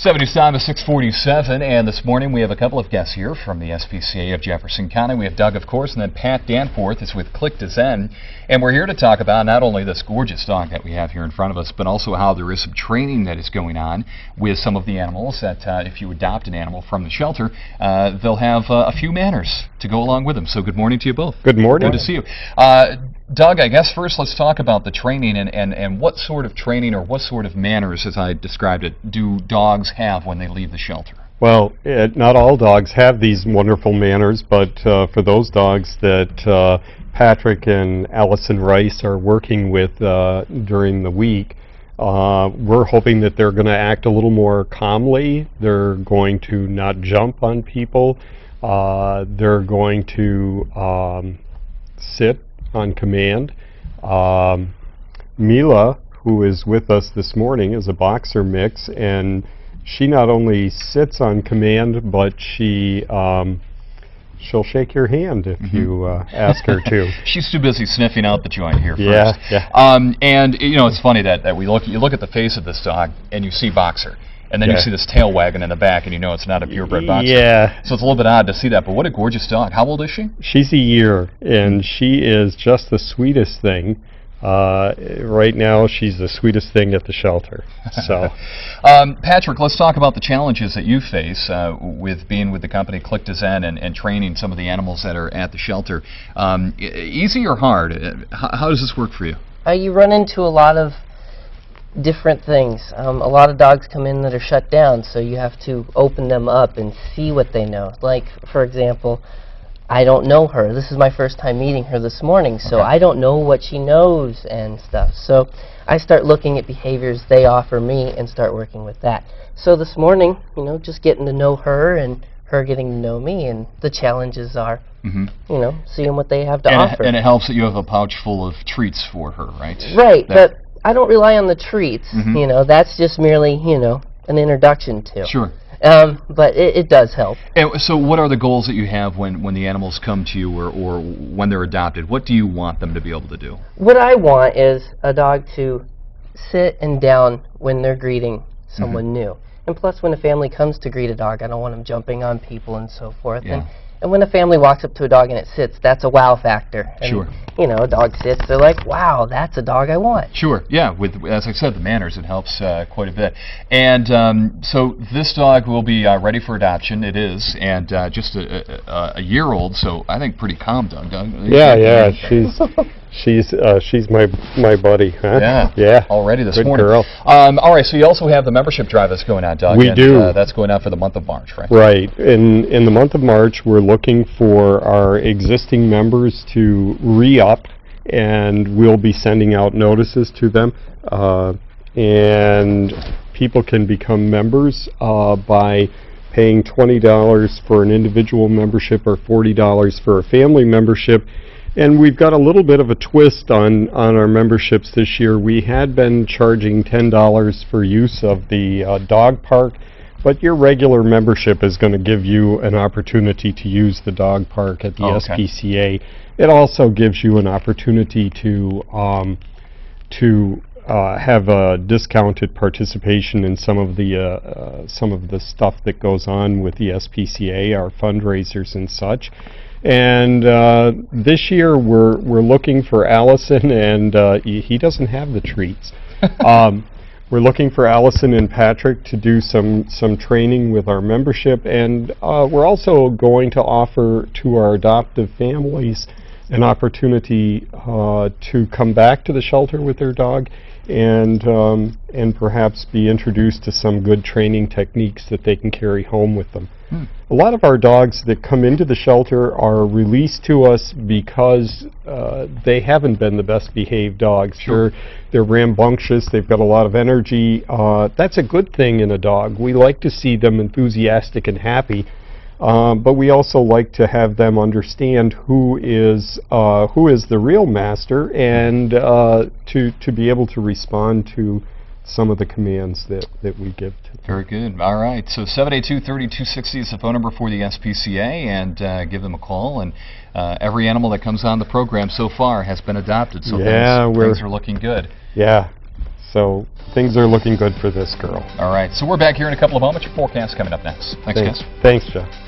70's time is 6:47, and this morning we have a couple of guests here from the SPCA of Jefferson County. We have Doug, of course, and then Pat Danforth is with Click to Zen, and we're here to talk about not only this gorgeous dog that we have here in front of us, but also how there is some training that is going on with some of the animals that if you adopt an animal from the shelter, they'll have a few manners to go along with them. So good morning to you both. Good morning. Good to see you. Doug, I guess first let's talk about the training and what sort of training or what sort of manners, as I described it, do dogs have when they leave the shelter? Well, not all dogs have these wonderful manners, but for those dogs that Patrick and Allison Rice are working with during the week, we're hoping that they're going to act a little more calmly. They're going to not jump on people. They're going to sit on command. Mila, who is with us this morning, is a boxer mix, and she not only sits on command, but she'll shake your hand if you ask her to. She's too busy sniffing out the joint here first. Yeah. And you know, it's funny that you look at the face of this dog and you see boxer. And then you see this tail wagging in the back, and you know it's not a purebred boxer. Yeah. So it's a little bit odd to see that, but what a gorgeous dog. How old is she? She's a year, and she is just the sweetest thing. Right now, she's the sweetest thing at the shelter. So, Patrick, let's talk about the challenges that you face with being with the company Click to Zen and training some of the animals that are at the shelter. Easy or hard? How does this work for you? You run into a lot of different things. A lot of dogs come in that are shut down, so you have to open them up and see what they know. Like, for example, I don't know her. This is my first time meeting her this morning, so I don't know what she knows and stuff. So I start looking at behaviors they offer me and start working with that. So this morning, you know, just getting to know her and her getting to know me, and the challenges are, you know, seeing what they have to offer. And it helps that you have a pouch full of treats for her, right? Right, but I don't rely on the treats, you know, that's just merely, you know, an introduction to. Sure. But it does help. And so what are the goals that you have when the animals come to you or when they're adopted? What do you want them to be able to do? What I want is a dog to sit and down when they're greeting someone new. And plus, when a family comes to greet a dog, I don't want them jumping on people and so forth. Yeah. And when a family walks up to a dog and it sits, that's a wow factor. And, Sure. you know, a dog sits, they're like, wow, that's a dog I want. Sure, yeah, with, as I said, the manners, it helps quite a bit. And so this dog will be ready for adoption, it is, and just a year old, so I think pretty calm, Doug. Yeah, she's my buddy, huh? Yeah. Already this Good morning. Girl. All right, so you also have the membership drive that's going on, Doug. We do. That's going on for the month of March, right? Right. In the month of March, we're looking for our existing members to re-up, and we'll be sending out notices to them. And people can become members by paying $20 for an individual membership or $40 for a family membership. And we've got a little bit of a twist on our memberships this year. We had been charging $10 for use of the dog park, but your regular membership is going to give you an opportunity to use the dog park at the SPCA. It also gives you an opportunity to have a discounted participation in some of the stuff that goes on with the SPCA, our fundraisers and such. And this year we're looking for Allison, and he doesn't have the treats. We're looking for Allison and Patrick to do some training with our membership, and we're also going to offer to our adoptive families an opportunity to come back to the shelter with their dog and perhaps be introduced to some good training techniques that they can carry home with them. A lot of our dogs that come into the shelter are released to us because they haven't been the best behaved dogs. Sure. They're rambunctious, they've got a lot of energy. That's a good thing in a dog. We like to see them enthusiastic and happy, but we also like to have them understand who is the real master, and to be able to respond to some of the commands that we give to them. Very good. All right. So 782-3260 is the phone number for the SPCA, and give them a call. And every animal that comes on the program so far has been adopted, so things are looking good. Yeah. So things are looking good for this girl. All right, so we're back here in a couple of moments. Your forecast coming up next. Thanks, guys. Thanks, Jeff.